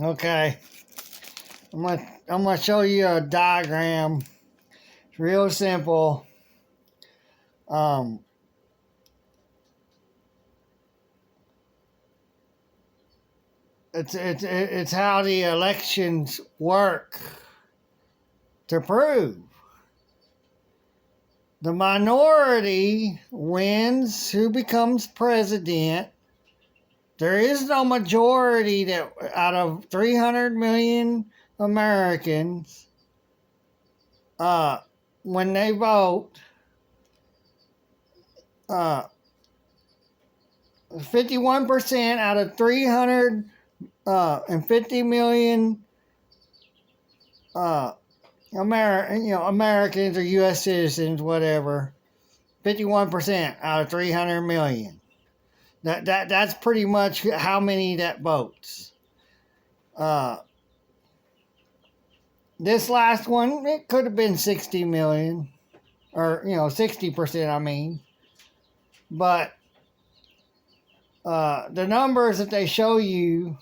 Okay, I'm gonna show you a diagram. It's real simple. Um, it's how the elections work to prove the minority wins who becomes president. There is no majority that out of 300 million Americans, uh, when they vote, uh, 51% out of 350 million Americans or U.S. citizens, whatever. 51% out of 300 million. That's pretty much how many that votes. Uh, this last one, it could have been 60 million, or 60%. I mean, but the numbers that they show you,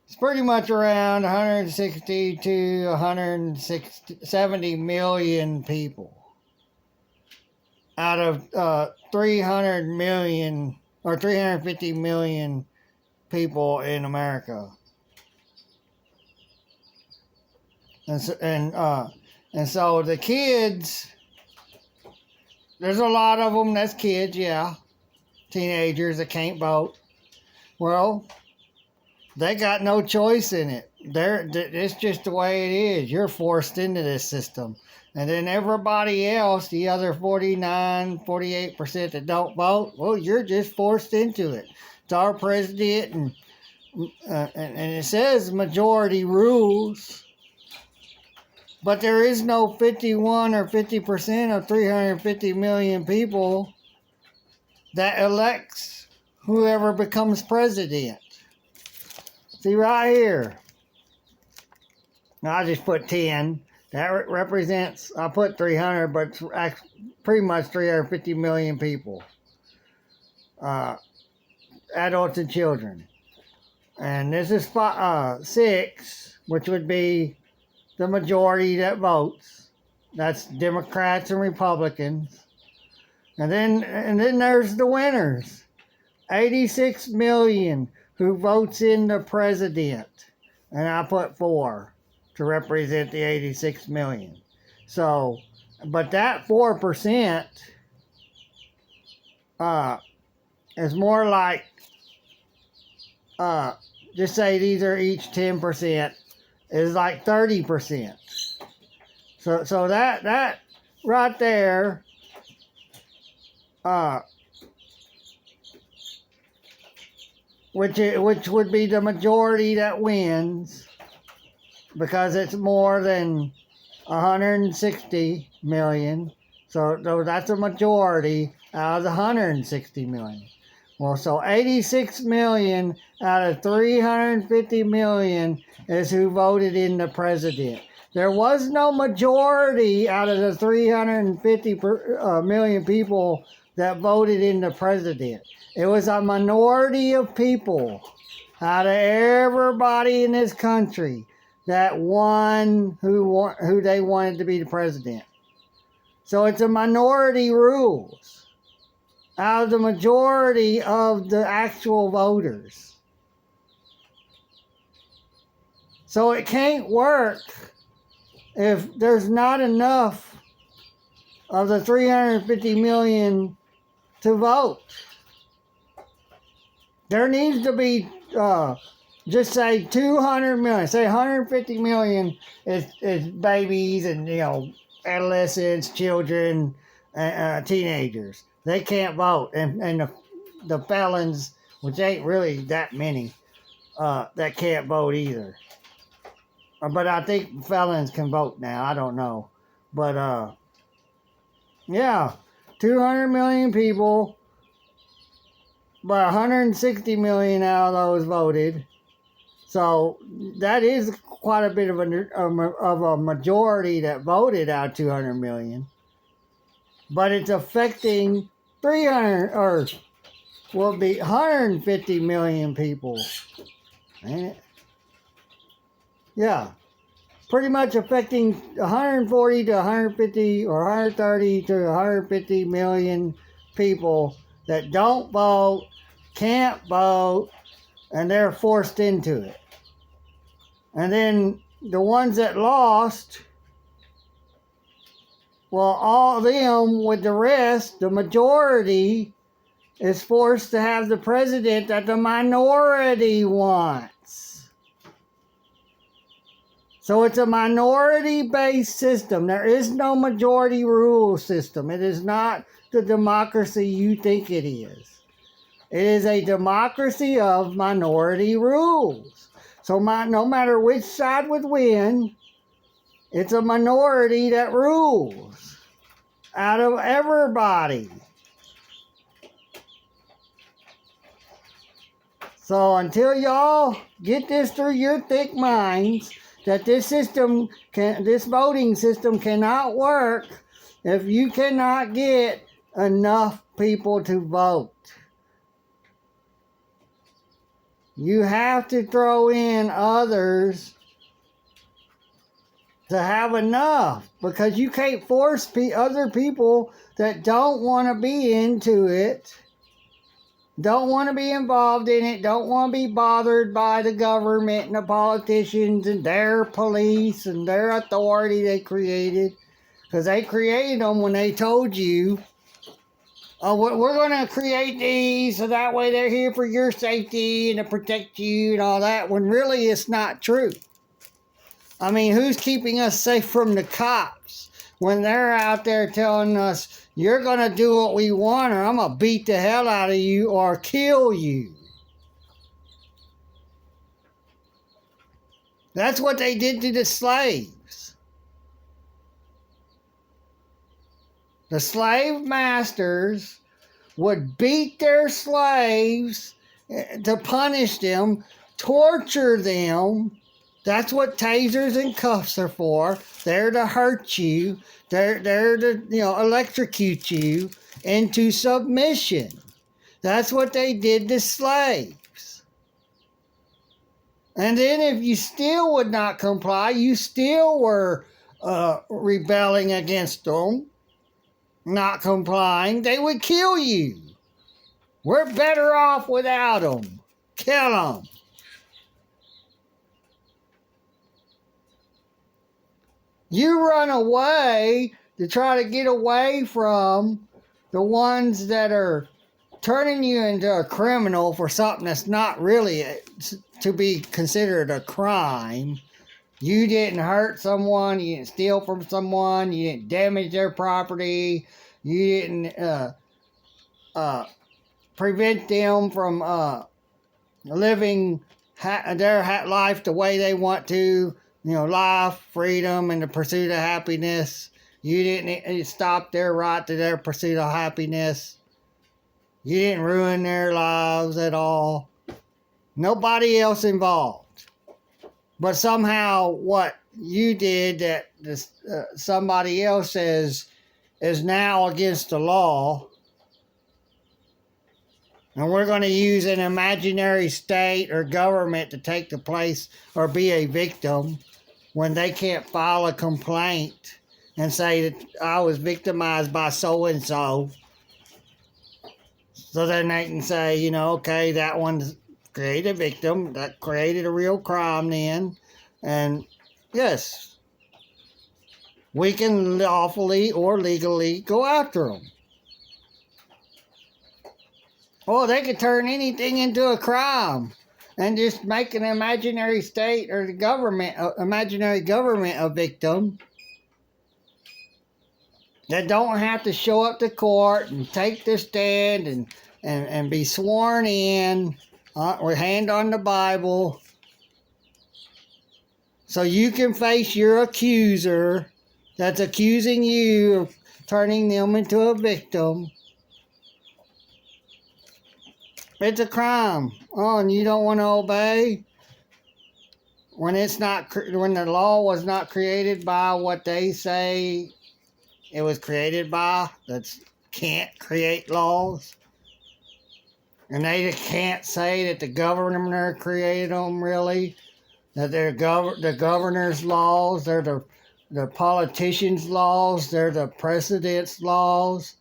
it's pretty much around 160 to 170 million people out of 300 million or 350 million people in America. And so the kids, there's a lot of them that's kids, yeah, teenagers that can't vote. Well, they got no choice in it. It's just the way it is. You're forced into this system. And then everybody else, the other 48% that don't vote, well, you're just forced into it. It's our president, and it says majority rules. But there is no 51 or 50% of 350 million people that elects whoever becomes president. See right here. Now I just put 10. That represents, I put 300, but it's pretty much 350 million people. Adults and children. And this is 6, which would be the majority that votes. That's Democrats and Republicans. And then there's the winners. 86 million who votes in the president. And I put 4 to represent the 86 million. So, but that 4% is more like, just say these are each 10%, is like 30%. So that right there, which would be the majority that wins, because it's more than 160 million. So that's a majority out of the 160 million. Well, so 86 million out of 350 million is who voted in the president. There was no majority out of the 350 million people that voted in the president. It was a minority of people out of everybody in this country that won who they wanted to be the president. So it's a minority rules out of the majority of the actual voters. So it can't work if there's not enough of the 350 million to vote. There needs to be, just say 200 million, say 150 million is babies and, adolescents, children, teenagers. They can't vote. And the felons, which ain't really that many, that can't vote either. But I think felons can vote now. I don't know. But, yeah, 200 million people, but 160 million out of those voted. So that is quite a bit of a majority that voted out 200 million. But it's affecting 300 or will be 150 million people. Ain't it? Yeah. Pretty much affecting 140 to 150 or 130 to 150 million people that don't vote, can't vote, and they're forced into it. And then the ones that lost, well, all of them with the rest, the majority is forced to have the president that the minority wants. So it's a minority-based system. There is no majority rule system. It is not the democracy you think it is. It is a democracy of minority rules. So no matter which side would win, it's a minority that rules out of everybody. So until y'all get this through your thick minds, that this voting system cannot work if you cannot get enough people to vote. You have to throw in others to have enough, because you can't force other people that don't want to be into it, don't want to be involved in it, don't want to be bothered by the government and the politicians and their police and their authority they created. Because they created them when they told you, oh, we're going to create these so that way they're here for your safety and to protect you and all that, when really it's not true. I mean, who's keeping us safe from the cops when they're out there telling us, you're going to do what we want or I'm going to beat the hell out of you or kill you? That's what they did to the slaves. The slave masters would beat their slaves to punish them, torture them. That's what tasers and cuffs are for. They're to hurt you. They're to, electrocute you into submission. That's what they did to slaves. And then if you still would not comply, you still were rebelling against them, not complying, they would kill you. We're better off without them. Kill them. You run away to try to get away from the ones that are turning you into a criminal for something that's not really to be considered a crime. You didn't hurt someone, you didn't steal from someone, you didn't damage their property, you didn't prevent them from living their life the way they want to. Life, freedom, and the pursuit of happiness. You didn't stop their right to their pursuit of happiness. You didn't ruin their lives at all. Nobody else involved. But somehow what you did that somebody else says is now against the law. And we're going to use an imaginary state or government to take the place or be a victim when they can't file a complaint and say that I was victimized by so-and-so. So then they can say, okay, that one created a victim. That created a real crime then. And yes, we can lawfully or legally go after them. Or they could turn anything into a crime and just make an imaginary state or the government, imaginary government a victim that don't have to show up to court and take the stand and be sworn in with hand on the Bible so you can face your accuser that's accusing you of turning them into a victim. It's a crime. Oh, and you don't want to obey? When the law was not created by what they say it was created by, that can't create laws. And they can't say that the governor created them, really. That they're the governor's laws, they're the politicians' laws, they're the president's laws.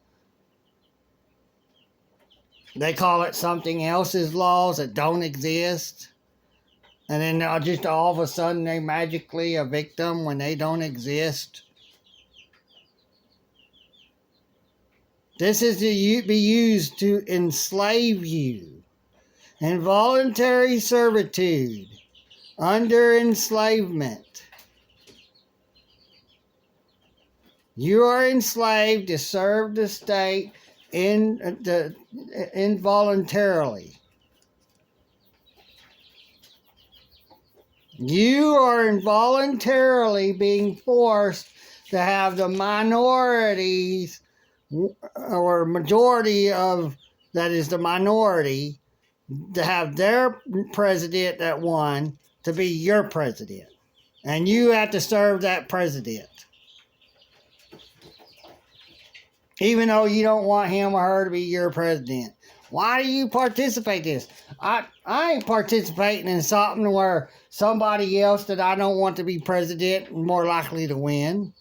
They call it something else's laws that don't exist. And then just all of a sudden they magically evict them when they don't exist. This is to be used to enslave you. Involuntary servitude. Under enslavement. You are enslaved to serve the state involuntarily. You are involuntarily being forced to have the minorities or majority of, that is the minority, to have their president that won to be your president. And you have to serve that president. Even though you don't want him or her to be your president. Why do you participate in this? I ain't participating in something where somebody else that I don't want to be president is more likely to win.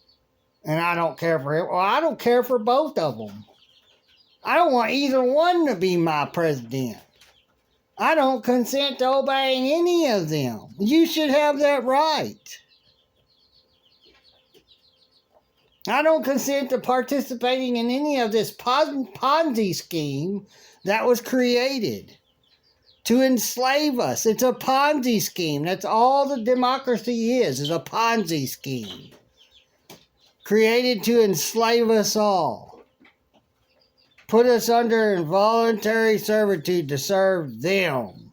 And I don't care for him. Well, I don't care for both of them. I don't want either one to be my president. I don't consent to obeying any of them. You should have that right. I don't consent to participating in any of this Ponzi scheme that was created to enslave us. It's a Ponzi scheme. That's all the democracy is a Ponzi scheme. Created to enslave us all. Put us under involuntary servitude to serve them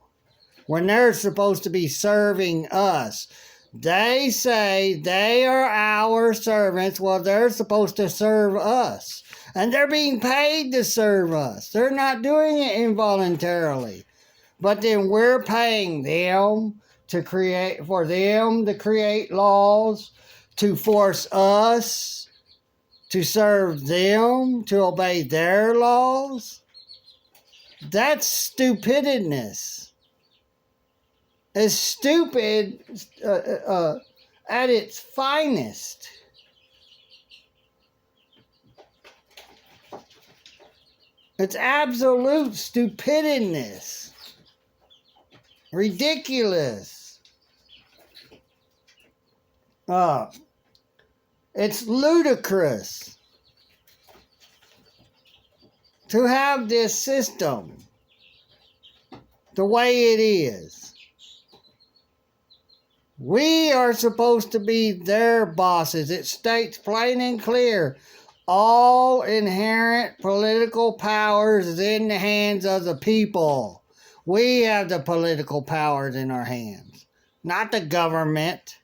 when they're supposed to be serving us. They say they are our servants. Well, they're supposed to serve us. And they're being paid to serve us. They're not doing it involuntarily. But then we're paying them to create laws, to force us to serve them, to obey their laws. That's stupidness. It's stupid at its finest. It's absolute stupidness. Ridiculous. It's ludicrous to have this system the way it is. We are supposed to be their bosses. It states plain and clear, all inherent political powers is in the hands of the people. We have the political powers in our hands, not the government.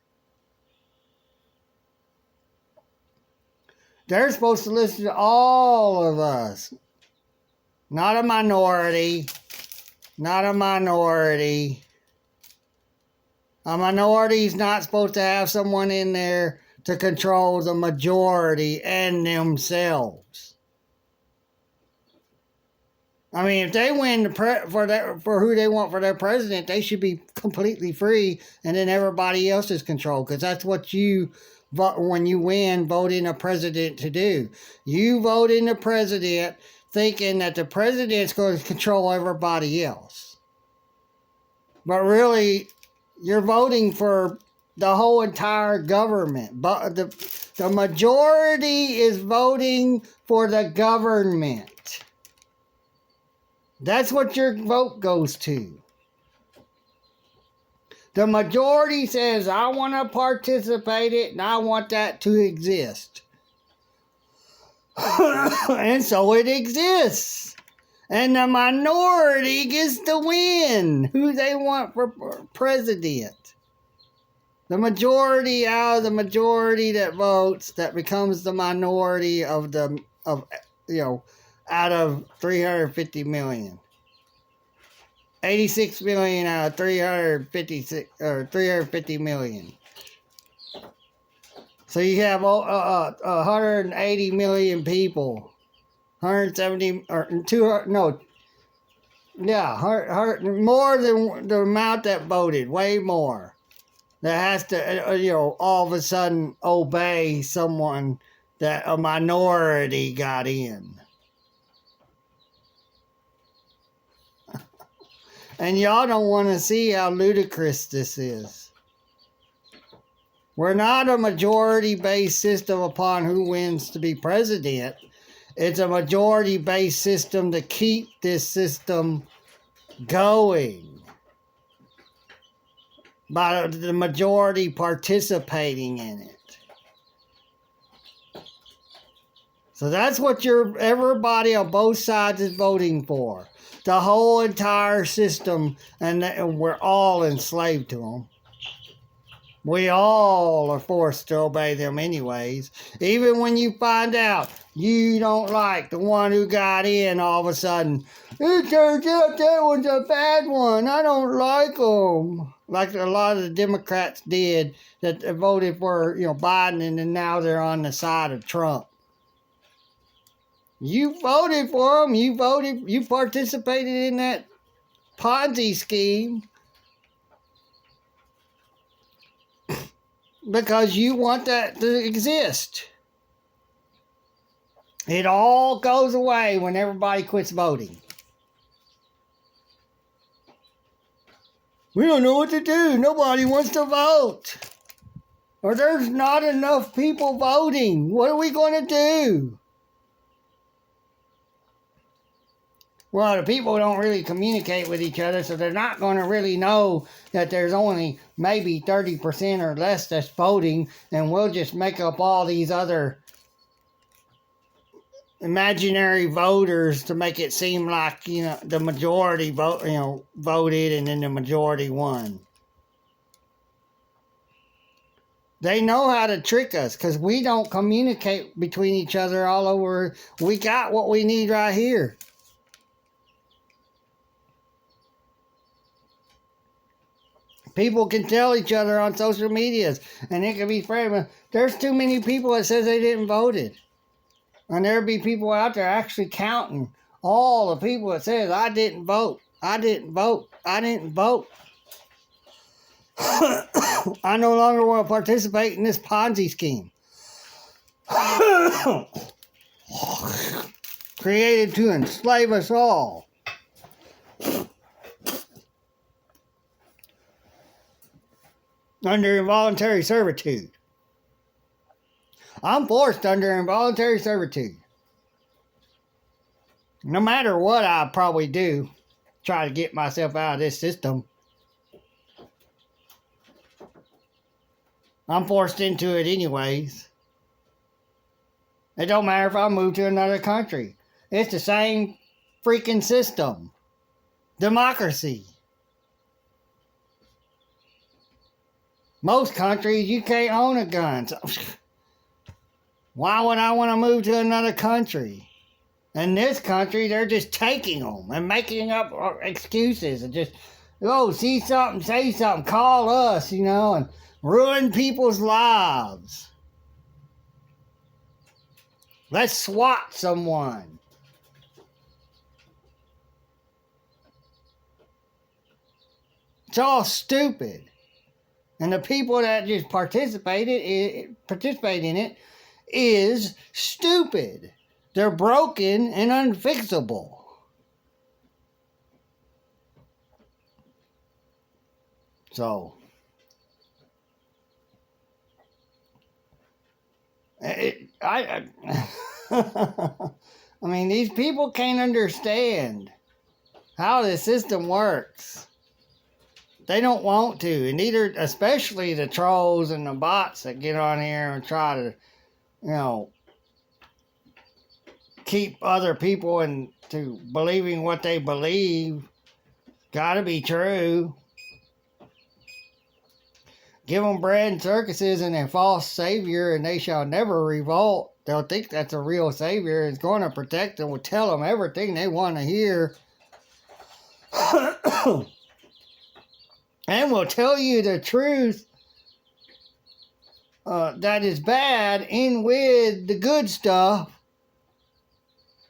They're supposed to listen to all of us. Not a minority. Not a minority. A minority is not supposed to have someone in there to control the majority and themselves. I mean, if they win for who they want for their president, they should be completely free, and then everybody else is controlled, because that's what you vote when you win, vote in a president to do. You vote in the president thinking that the president's going to control everybody else. But really, you're voting for the whole entire government. But the majority is voting for the government. That's what your vote goes to. The majority says, I want to participate in it and I want that to exist. And so it exists. And the minority gets to win who they want for president. The majority out of the majority that votes, that becomes the minority out of 350 million. 86 million out of 350 million. So you have 180 million people. 170 or 200, no. Yeah, more than the amount that voted, way more. that has to, all of a sudden obey someone that a minority got in. And y'all don't want to see how ludicrous this is. We're not a majority-based system upon who wins to be president. It's a majority-based system to keep this system going by the majority participating in it. So that's what everybody on both sides is voting for. The whole entire system, and we're all enslaved to them. We all are forced to obey them anyways. Even when you find out you don't like the one who got in, all of a sudden, it turns out that one's a bad one. I don't like them. Like a lot of the Democrats did that voted for, Biden, and then now they're on the side of Trump. You voted for them. You participated in that Ponzi scheme because you want that to exist. It all goes away when everybody quits voting. We don't know what to do. Nobody wants to vote. Or there's not enough people voting. What are we going to do? Well, the people don't really communicate with each other, so they're not going to really know that there's only maybe 30% or less that's voting, and we'll just make up all these other imaginary voters to make it seem like, the majority voted and then the majority won. They know how to trick us because we don't communicate between each other all over. We got what we need right here. People can tell each other on social medias, and it can be friendly. There's too many people that says they didn't voted. And there'll be people out there actually counting all the people that says, I didn't vote, I didn't vote, I didn't vote. I no longer want to participate in this Ponzi scheme. Created to enslave us all. Under involuntary servitude. I'm forced under involuntary servitude. No matter what I probably do, try to get myself out of this system. I'm forced into it anyways. It don't matter if I move to another country. It's the same freaking system. Democracy. Most countries, you can't own a gun. So why would I want to move to another country? In this country, they're just taking them and making up excuses and just, see something, say something, call us, and ruin people's lives. Let's swat someone. It's all stupid. And the people that just participate in it is stupid. They're broken and unfixable. So, I mean, these people can't understand how the system works. They don't want to, and neither, especially the trolls and the bots that get on here and try to, keep other people into believing what they believe. Gotta be true. Give them bread and circuses and a false savior, and they shall never revolt. They'll think that's a real savior. Is going to protect them. Will tell them everything they want to hear. And will tell you the truth that is bad in with the good stuff,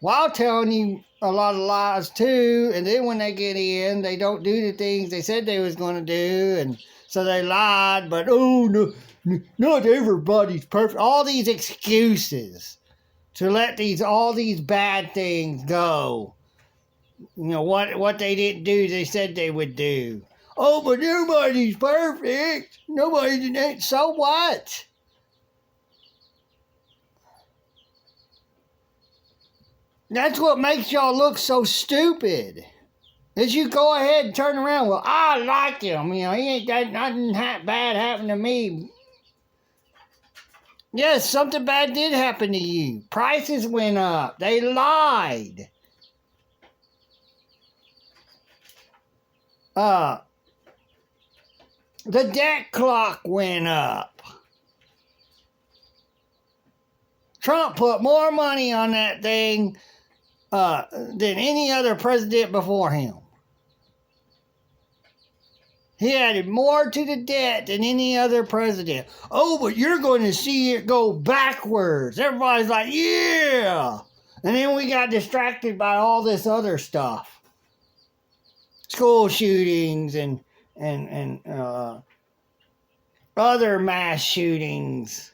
while telling you a lot of lies too. And then when they get in, they don't do the things they said they was going to do, and so they lied. But oh no, not everybody's perfect. All these excuses to let all these bad things go. You know what they didn't do, they said they would do. Oh, but nobody's perfect. Nobody's. So what? That's what makes y'all look so stupid. Is you go ahead and turn around. Well, I like him. You know, he ain't got nothing bad happen to me. Yes, something bad did happen to you. Prices went up. They lied. The debt clock went up. Trump put more money on that thing than any other president before him. He added more to the debt than any other president. Oh, but you're going to see it go backwards. Everybody's like, yeah. And then we got distracted by all this other stuff. School shootings and other mass shootings.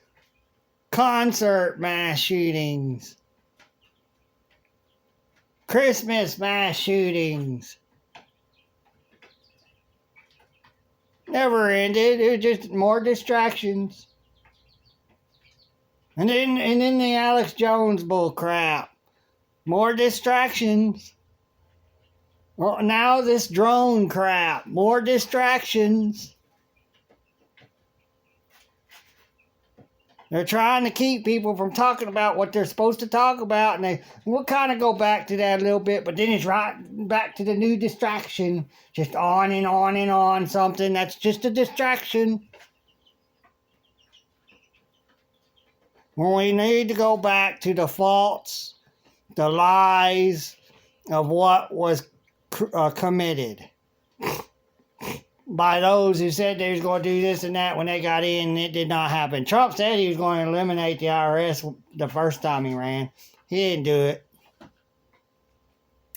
Concert mass shootings. Christmas mass shootings. Never ended. It was just more distractions. And then the Alex Jones bull crap. More distractions. Well, now this drone crap. More distractions. They're trying to keep people from talking about what they're supposed to talk about, and we'll kind of go back to that a little bit, but then it's right back to the new distraction, just on and on and on, something that's just a distraction. When we need to go back to the faults, the lies of what was committed by those who said they was going to do this and that when they got in, and it did not happen. Trump said he was going to eliminate the IRS the first time he ran. He didn't do it.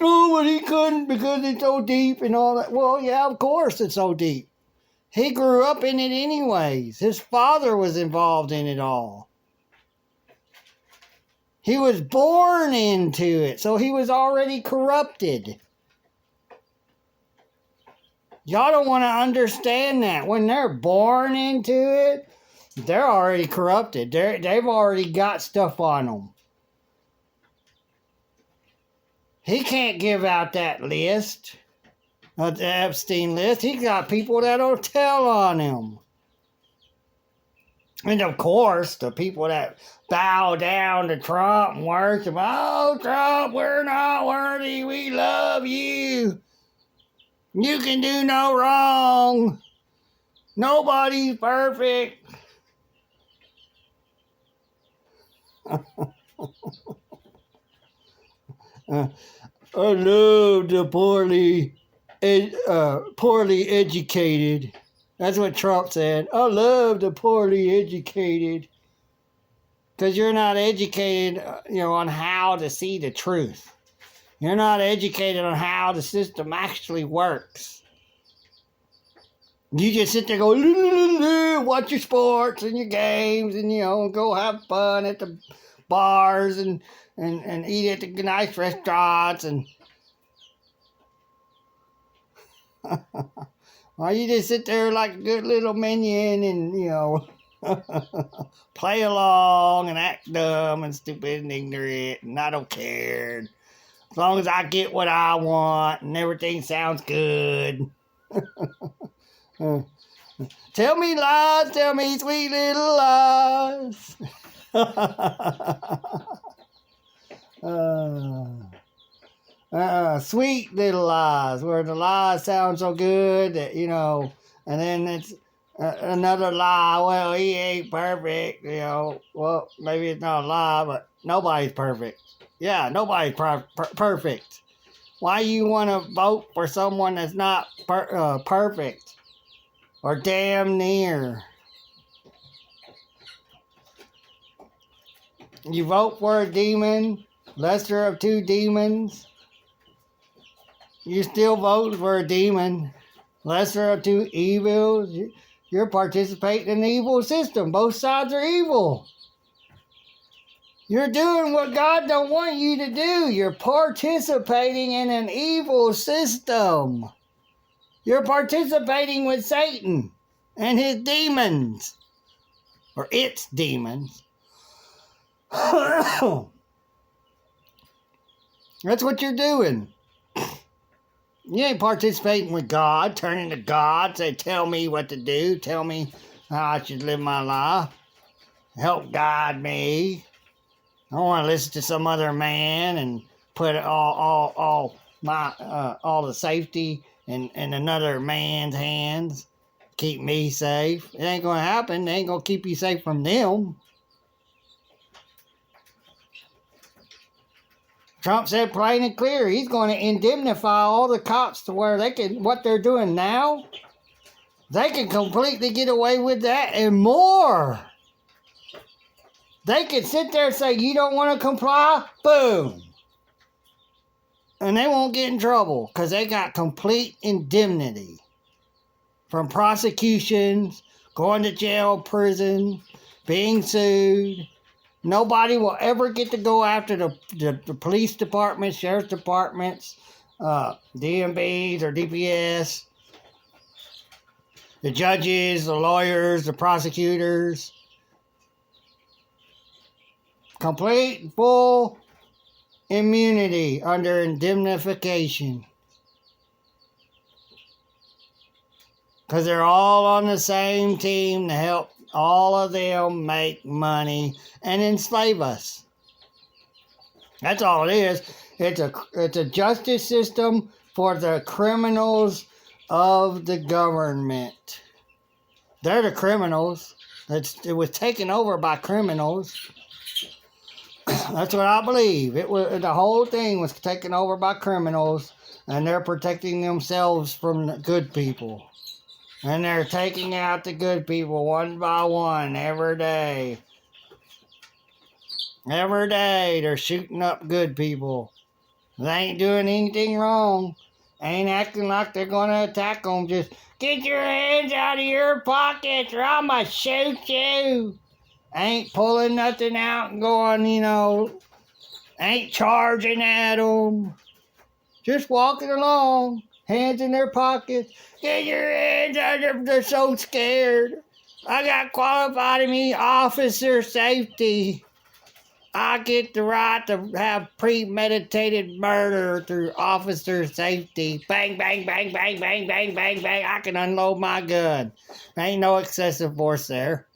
Oh, but he couldn't because it's so deep and all that. Well, yeah, of course it's so deep. He grew up in it anyways. His father was involved in it all. He was born into it, so he was already corrupted. Y'all don't want to understand that. When they're born into it, they're already corrupted. They've already got stuff on them. He can't give out that list, the Epstein list. He got people that'll tell on him. And of course, the people that bow down to Trump and worship, oh, Trump, we're not worthy. We love you. You can do no wrong. Nobody's perfect. I love the poorly educated. That's what Trump said. I love the poorly educated. Because you're not educated, on how to see the truth. You're not educated on how the system actually works. You just sit there and go, watch your sports and your games and, go have fun at the bars and eat at the nice restaurants. And well, you just sit there like a good little minion and, play along and act dumb and stupid and ignorant, and I don't care. As long as I get what I want and everything sounds good. Tell me lies, tell me sweet little lies. Sweet little lies, where the lies sound so good that, and then it's another lie. Well, he ain't perfect, Well, maybe it's not a lie, but nobody's perfect. Yeah, nobody's perfect. Why you want to vote for someone that's not perfect or damn near? You vote for a demon, lesser of two demons. You still vote for a demon, lesser of two evils. You're participating in the evil system. Both sides are evil. You're doing what God don't want you to do. You're participating in an evil system. You're participating with Satan and his demons. Or its demons. That's what you're doing. You ain't participating with God, turning to God, say, tell me what to do, tell me how I should live my life, help guide me. I don't want to listen to some other man and put all the safety in another man's hands. Keep me safe. It ain't going to happen. They ain't going to keep you safe from them. Trump said plain and clear, he's going to indemnify all the cops to where they can, what they're doing now, they can completely get away with that and more. They can sit there and say, you don't want to comply? Boom. And they won't get in trouble because they got complete indemnity from prosecutions, going to jail, prison, being sued. Nobody will ever get to go after the police departments, sheriff's departments, DMVs or DPS, the judges, the lawyers, the prosecutors. Complete, full immunity under indemnification. Because they're all on the same team to help all of them make money and enslave us. That's all it is. It's a justice system for the criminals of the government. They're the criminals. It was taken over by criminals. That's what I believe. The whole thing was taken over by criminals, and they're protecting themselves from the good people. And they're taking out the good people one by one every day. Every day they're shooting up good people. They ain't doing anything wrong. Ain't acting like they're going to attack them. Just get your hands out of your pockets or I'm going to shoot you. Ain't pulling nothing out and going, ain't charging at them. Just walking along, hands in their pockets. Get your hands out of them. They're so scared. I got qualified in me officer safety. I get the right to have premeditated murder through officer safety. Bang, bang, bang, bang, bang, bang, bang, bang. I can unload my gun. Ain't no excessive force there.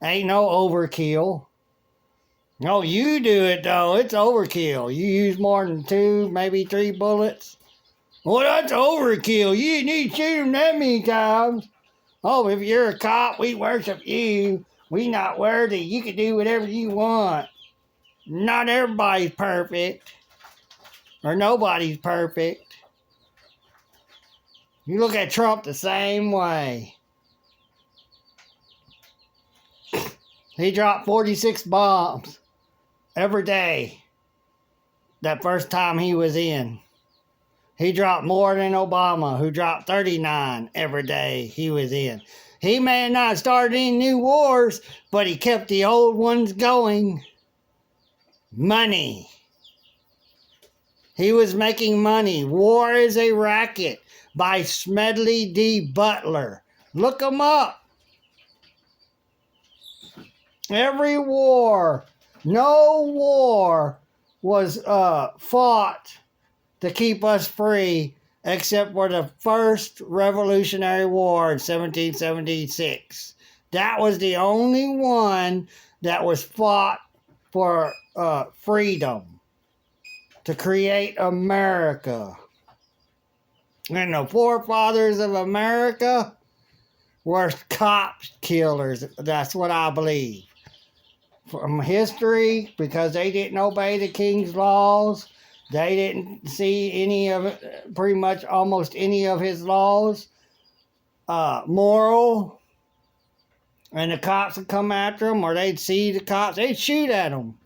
Ain't no overkill. No, you do it, though. It's overkill. You use more than 2, maybe 3 bullets. Well, that's overkill. You need to shoot them that many times. Oh, if you're a cop, we worship you. We not worthy. You can do whatever you want. Not everybody's perfect. Or nobody's perfect. You look at Trump the same way. He dropped 46 bombs every day that first time he was in. He dropped more than Obama, who dropped 39 every day he was in. He may have not started any new wars, but he kept the old ones going. Money. He was making money. War is a Racket by Smedley D. Butler. Look him up. Every war, no war was fought to keep us free except for the first Revolutionary War in 1776. That was the only one that was fought for freedom, to create America. And the forefathers of America were cop killers. That's what I believe. From history, because they didn't obey the king's laws. They didn't see any of it, pretty much almost any of his laws moral. And the cops would come after them, or they'd see the cops, they'd shoot at them.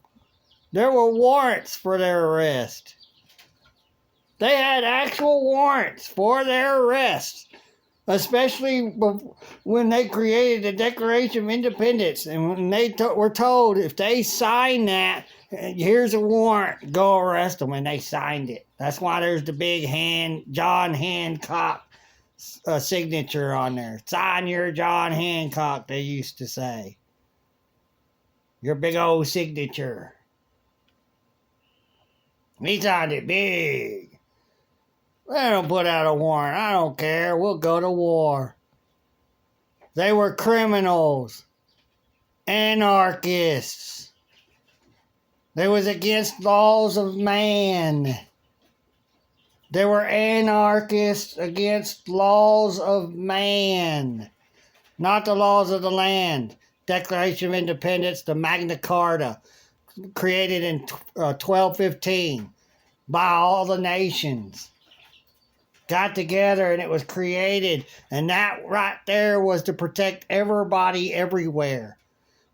There were warrants for their arrest. They had actual warrants for their arrest. especially when they created the Declaration of Independence. And when they were told if they sign that, here's a warrant, go arrest them, and they signed it. That's why there's the big John Hancock signature on there. Sign your John Hancock, they used to say. Your big old signature. He signed it big. They don't put out a warrant. I don't care. We'll go to war. They were criminals. Anarchists. They was against laws of man. They were anarchists against laws of man. Not the laws of the land. Declaration of Independence, the Magna Carta, created in 1215 by all the nations. Got together and it was created, and that right there was to protect everybody everywhere.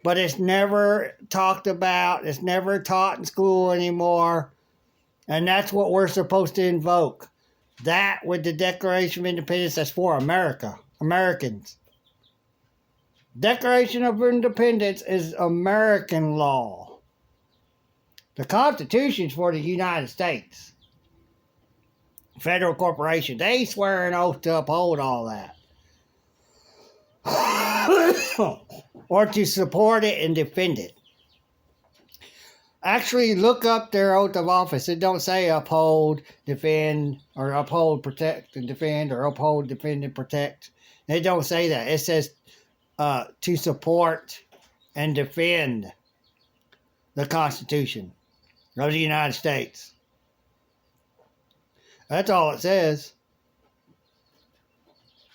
But it's never talked about, it's never taught in school anymore, and that's what we're supposed to invoke. That with the Declaration of Independence, that's for Americans. Declaration of Independence is American law. The Constitution is for the United States. Federal corporation. They swear an oath to uphold all that. Or to support it and defend it. Actually, look up their oath of office. It don't say uphold, defend, or uphold, protect, and defend, or uphold, defend, and protect. It don't say that. It says to support and defend the Constitution of the United States. That's all it says.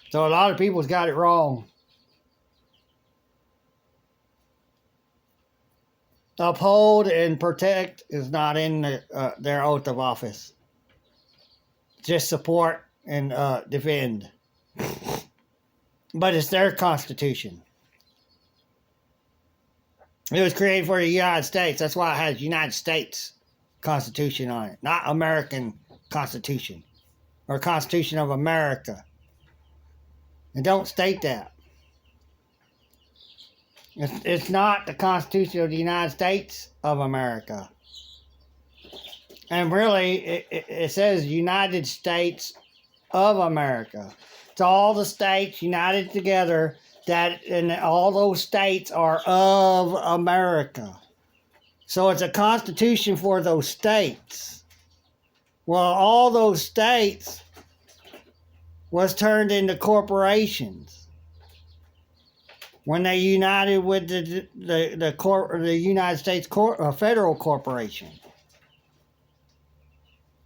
So a lot of people's got it wrong. Uphold and protect is not in their oath of office. Just support and defend. But it's their Constitution. It was created for the United States. That's why it has United States Constitution on it, not American Constitution or Constitution of America. And don't state that. It's not the Constitution of the United States of America. And really, it says United States of America. It's all the states united together, and all those states are of America. So it's a constitution for those states. Well, all those states was turned into corporations when they united with the United States Federal Corporation.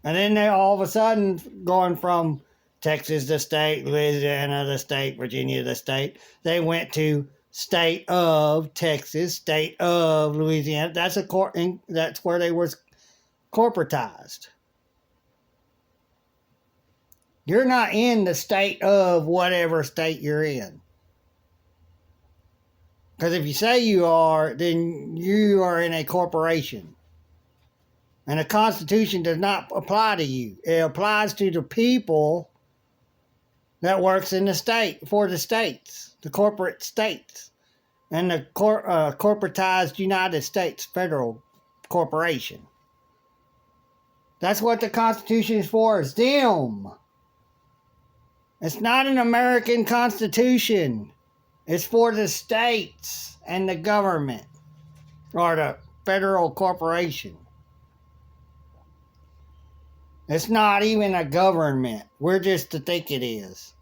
And then they all of a sudden, going from Texas the state, Louisiana the state, Virginia the state, they went to state of Texas, state of Louisiana. That's where they was corporatized. You're not in the state of whatever state you're in. Because if you say you are, then you are in a corporation. And the Constitution does not apply to you. It applies to the people that works in the state, for the states, the corporate states, and the corporatized United States Federal Corporation. That's what the Constitution is for, is them. It's not an American Constitution. It's for the states and the government, or the federal corporation. It's not even a government. We're just to think it is.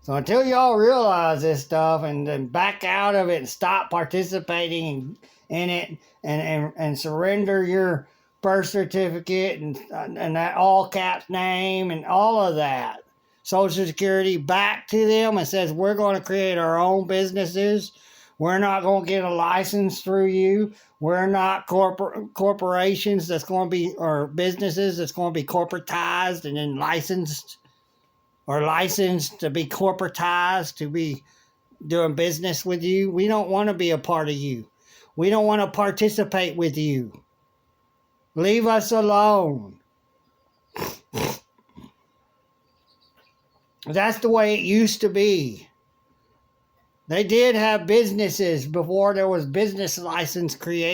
So until y'all realize this stuff and then back out of it and stop participating in it and surrender your birth certificate and that all caps name and all of that, Social Security, back to them and says, we're going to create our own businesses. We're not going to get a license through you. We're not corporations that's going to be, or businesses that's going to be corporatized and then licensed to be corporatized, to be doing business with you. We don't want to be a part of you. We don't want to participate with you. Leave us alone. That's the way it used to be. They did have businesses before there was business license created.